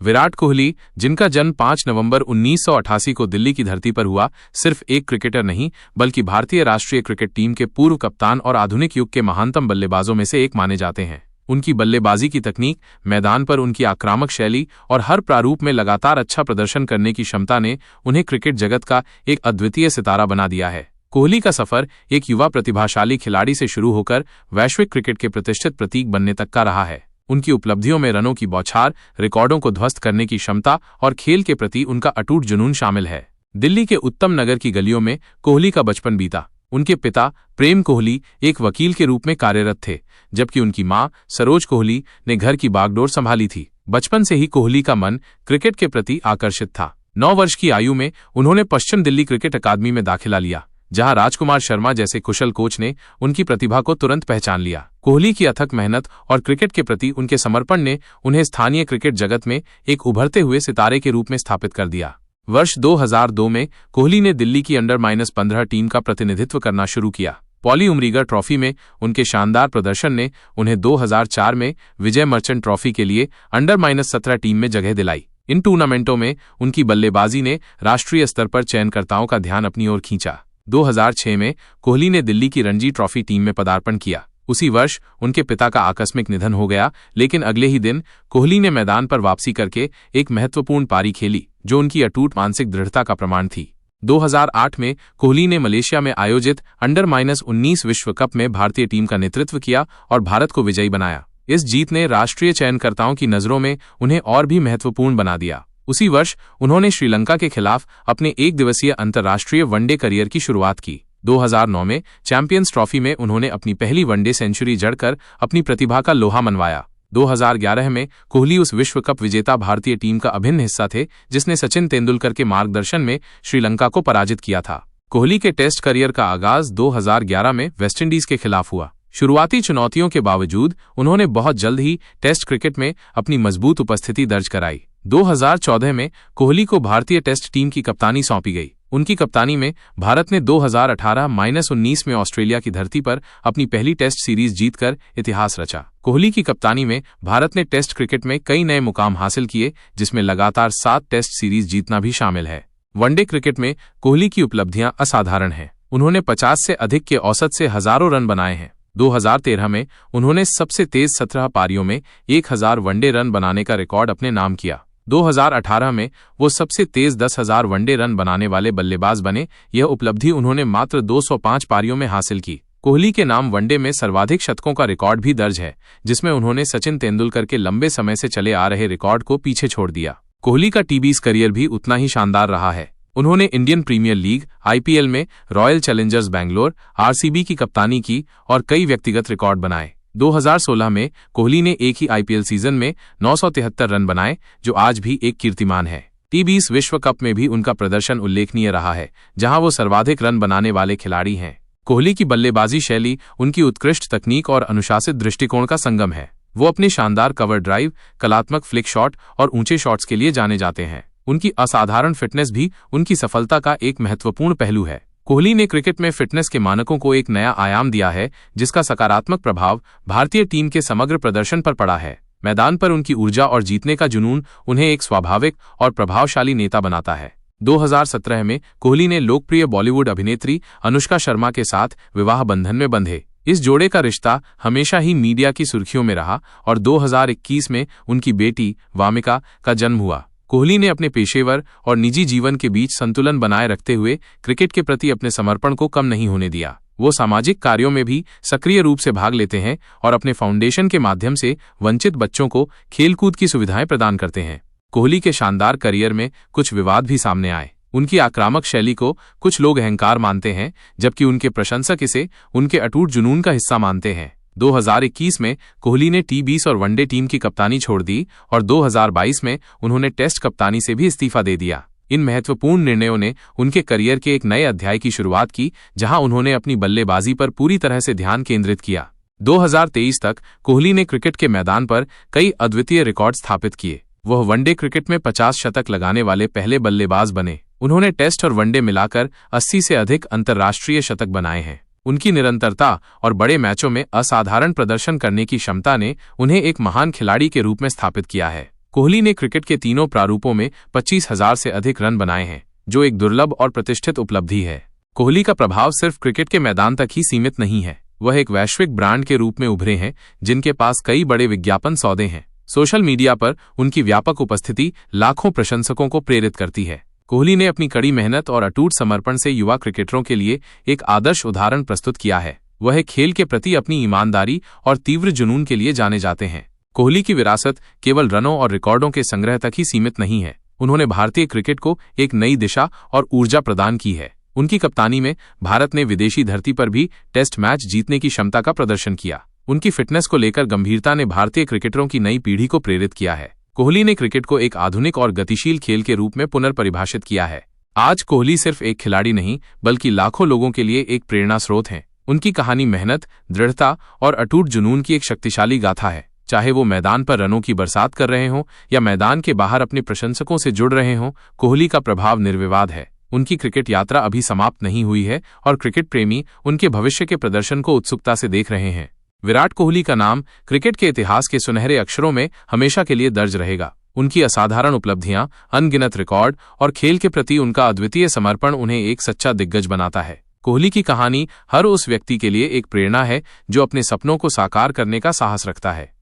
विराट कोहली, जिनका जन्म 5 नवंबर 1988 को दिल्ली की धरती पर हुआ, सिर्फ एक क्रिकेटर नहीं बल्कि भारतीय राष्ट्रीय क्रिकेट टीम के पूर्व कप्तान और आधुनिक युग के महानतम बल्लेबाजों में से एक माने जाते हैं। उनकी बल्लेबाजी की तकनीक, मैदान पर उनकी आक्रामक शैली और हर प्रारूप में लगातार अच्छा प्रदर्शन करने की क्षमता ने उन्हें क्रिकेट जगत का एक अद्वितीय सितारा बना दिया है। कोहली का सफर एक युवा प्रतिभाशाली खिलाड़ी से शुरू होकर वैश्विक क्रिकेट के प्रतिष्ठित प्रतीक बनने तक का रहा है। उनकी उपलब्धियों में रनों की बौछार, रिकॉर्डों को ध्वस्त करने की क्षमता और खेल के प्रति उनका अटूट जुनून शामिल है। दिल्ली के उत्तम नगर की गलियों में कोहली का बचपन बीता। उनके पिता प्रेम कोहली एक वकील के रूप में कार्यरत थे, जबकि उनकी मां सरोज कोहली ने घर की बागडोर संभाली थी। बचपन से ही कोहली का मन क्रिकेट के प्रति आकर्षित था। 9 वर्ष की आयु में उन्होंने पश्चिम दिल्ली क्रिकेट अकादमी में दाखिला लिया, जहां राजकुमार शर्मा जैसे कुशल कोच ने उनकी प्रतिभा को तुरंत पहचान लिया। कोहली की अथक मेहनत और क्रिकेट के प्रति उनके समर्पण ने उन्हें स्थानीय क्रिकेट जगत में एक उभरते हुए सितारे के रूप में स्थापित कर दिया। वर्ष 2002 में कोहली ने दिल्ली की अंडर-15 टीम का प्रतिनिधित्व करना शुरू किया। पॉली उमरीगर ट्रॉफी में उनके शानदार प्रदर्शन ने उन्हें 2004 में विजय मर्चेंट ट्रॉफी के लिए अंडर-17 टीम में जगह दिलाई। इन टूर्नामेंटों में उनकी बल्लेबाजी ने राष्ट्रीय स्तर पर चयनकर्ताओं का ध्यान अपनी ओर खींचा। 2006 में कोहली ने दिल्ली की रणजी ट्रॉफी टीम में पदार्पण किया। उसी वर्ष उनके पिता का आकस्मिक निधन हो गया, लेकिन अगले ही दिन कोहली ने मैदान पर वापसी करके एक महत्वपूर्ण पारी खेली, जो उनकी अटूट मानसिक दृढ़ता का प्रमाण थी। 2008 में कोहली ने मलेशिया में आयोजित अंडर-19 विश्व कप में भारतीय टीम का नेतृत्व किया और भारत को विजयी बनाया। इस जीत ने राष्ट्रीय चयनकर्ताओं की नजरों में उन्हें और भी महत्वपूर्ण बना दिया। उसी वर्ष उन्होंने श्रीलंका के खिलाफ अपने एक दिवसीय अंतर्राष्ट्रीय वनडे करियर की शुरुआत की। 2009 में चैंपियंस ट्रॉफी में उन्होंने अपनी पहली वनडे सेंचुरी जड़कर अपनी प्रतिभा का लोहा मनवाया। 2011 में कोहली उस विश्व कप विजेता भारतीय टीम का अभिन्न हिस्सा थे, जिसने सचिन तेंदुलकर के मार्गदर्शन में श्रीलंका को पराजित किया था। कोहली के टेस्ट करियर का आगाज 2011 में वेस्टइंडीज के खिलाफ हुआ। शुरुआती चुनौतियों के बावजूद उन्होंने बहुत जल्द ही टेस्ट क्रिकेट में अपनी मजबूत उपस्थिति दर्ज कराई। 2014 में कोहली को भारतीय टेस्ट टीम की कप्तानी सौंपी गई। उनकी कप्तानी में भारत ने 2018-19 में ऑस्ट्रेलिया की धरती पर अपनी पहली टेस्ट सीरीज जीतकर इतिहास रचा। कोहली की कप्तानी में भारत ने टेस्ट क्रिकेट में कई नए मुकाम हासिल किए, जिसमें लगातार 7 टेस्ट सीरीज जीतना भी शामिल है। वनडे क्रिकेट में कोहली की उपलब्धियां असाधारण हैं। उन्होंने 50 से अधिक के औसत से हजारों रन बनाए हैं। 2013 में उन्होंने सबसे तेज 17 पारियों में 1000 वनडे रन बनाने का रिकॉर्ड अपने नाम किया। 2018 में वो सबसे तेज 10,000 वनडे रन बनाने वाले बल्लेबाज बने। यह उपलब्धि उन्होंने मात्र 205 पारियों में हासिल की। कोहली के नाम वनडे में सर्वाधिक शतकों का रिकॉर्ड भी दर्ज है, जिसमें उन्होंने सचिन तेंदुलकर के लंबे समय से चले आ रहे रिकॉर्ड को पीछे छोड़ दिया। कोहली का टी20 करियर भी उतना ही शानदार रहा है। उन्होंने इंडियन प्रीमियर लीग (IPL) में रॉयल चैलेंजर्स बैंगलोर (RCB) की कप्तानी की और कई व्यक्तिगत रिकॉर्ड बनाए। 2016 में कोहली ने एक ही IPL सीजन में 973 रन बनाए, जो आज भी एक कीर्तिमान है। टी20 विश्व कप में भी उनका प्रदर्शन उल्लेखनीय रहा है, जहां वो सर्वाधिक रन बनाने वाले खिलाड़ी हैं। कोहली की बल्लेबाजी शैली उनकी उत्कृष्ट तकनीक और अनुशासित दृष्टिकोण का संगम है। वो अपने शानदार कवर ड्राइव, कलात्मक फ्लिक शॉट और ऊंचे शॉट्स के लिए जाने जाते हैं। उनकी असाधारण फिटनेस भी उनकी सफलता का एक महत्वपूर्ण पहलू है। कोहली ने क्रिकेट में फिटनेस के मानकों को एक नया आयाम दिया है, जिसका सकारात्मक प्रभाव भारतीय टीम के समग्र प्रदर्शन पर पड़ा है। मैदान पर उनकी ऊर्जा और जीतने का जुनून उन्हें एक स्वाभाविक और प्रभावशाली नेता बनाता है। 2017 में कोहली ने लोकप्रिय बॉलीवुड अभिनेत्री अनुष्का शर्मा के साथ विवाह बंधन में बंधे। इस जोड़े का रिश्ता हमेशा ही मीडिया की सुर्खियों में रहा और 2021 में उनकी बेटी वामिका का जन्म हुआ। कोहली ने अपने पेशेवर और निजी जीवन के बीच संतुलन बनाए रखते हुए क्रिकेट के प्रति अपने समर्पण को कम नहीं होने दिया। वो सामाजिक कार्यों में भी सक्रिय रूप से भाग लेते हैं और अपने फाउंडेशन के माध्यम से वंचित बच्चों को खेलकूद की सुविधाएं प्रदान करते हैं। कोहली के शानदार करियर में कुछ विवाद भी सामने आए। उनकी आक्रामक शैली को कुछ लोग अहंकार मानते हैं, जबकि उनके प्रशंसक इसे उनके अटूट जुनून का हिस्सा मानते हैं। 2021 में कोहली ने टी20 और वनडे टीम की कप्तानी छोड़ दी और 2022 में उन्होंने टेस्ट कप्तानी से भी इस्तीफा दे दिया। इन महत्वपूर्ण निर्णयों ने उनके करियर के एक नए अध्याय की शुरुआत की, जहां उन्होंने अपनी बल्लेबाजी पर पूरी तरह से ध्यान केंद्रित किया। 2023 तक कोहली ने क्रिकेट के मैदान पर कई अद्वितीय रिकॉर्ड स्थापित किए। वह वनडे क्रिकेट में 50 शतक लगाने वाले पहले बल्लेबाज बने। उन्होंने टेस्ट और वनडे मिलाकर 80 से अधिक अंतर्राष्ट्रीय शतक बनाए हैं। उनकी निरंतरता और बड़े मैचों में असाधारण प्रदर्शन करने की क्षमता ने उन्हें एक महान खिलाड़ी के रूप में स्थापित किया है। कोहली ने क्रिकेट के तीनों प्रारूपों में 25,000 से अधिक रन बनाए हैं, जो एक दुर्लभ और प्रतिष्ठित उपलब्धि है। कोहली का प्रभाव सिर्फ क्रिकेट के मैदान तक ही सीमित नहीं है, वह एक वैश्विक ब्रांड के रूप में उभरे हैं जिनके पास कई बड़े विज्ञापन सौदे हैं। सोशल मीडिया पर उनकी व्यापक उपस्थिति लाखों प्रशंसकों को प्रेरित करती है। कोहली ने अपनी कड़ी मेहनत और अटूट समर्पण से युवा क्रिकेटरों के लिए एक आदर्श उदाहरण प्रस्तुत किया है। वह खेल के प्रति अपनी ईमानदारी और तीव्र जुनून के लिए जाने जाते हैं। कोहली की विरासत केवल रनों और रिकॉर्डों के संग्रह तक ही सीमित नहीं है, उन्होंने भारतीय क्रिकेट को एक नई दिशा और ऊर्जा प्रदान की है। उनकी कप्तानी में भारत ने विदेशी धरती पर भी टेस्ट मैच जीतने की क्षमता का प्रदर्शन किया। उनकी फिटनेस को लेकर गंभीरता ने भारतीय क्रिकेटरों की नई पीढ़ी को प्रेरित किया है। कोहली ने क्रिकेट को एक आधुनिक और गतिशील खेल के रूप में पुनर्परिभाषित किया है। आज कोहली सिर्फ एक खिलाड़ी नहीं, बल्कि लाखों लोगों के लिए एक प्रेरणा स्रोत हैं। उनकी कहानी मेहनत, दृढ़ता और अटूट जुनून की एक शक्तिशाली गाथा है। चाहे वो मैदान पर रनों की बरसात कर रहे हों या मैदान के बाहर अपने प्रशंसकों से जुड़ रहे हों, कोहली का प्रभाव निर्विवाद है। उनकी क्रिकेट यात्रा अभी समाप्त नहीं हुई है और क्रिकेट प्रेमी उनके भविष्य के प्रदर्शन को उत्सुकता से देख रहे हैं। विराट कोहली का नाम क्रिकेट के इतिहास के सुनहरे अक्षरों में हमेशा के लिए दर्ज रहेगा। उनकी असाधारण उपलब्धियां, अनगिनत रिकॉर्ड और खेल के प्रति उनका अद्वितीय समर्पण उन्हें एक सच्चा दिग्गज बनाता है। कोहली की कहानी हर उस व्यक्ति के लिए एक प्रेरणा है जो अपने सपनों को साकार करने का साहस रखता है।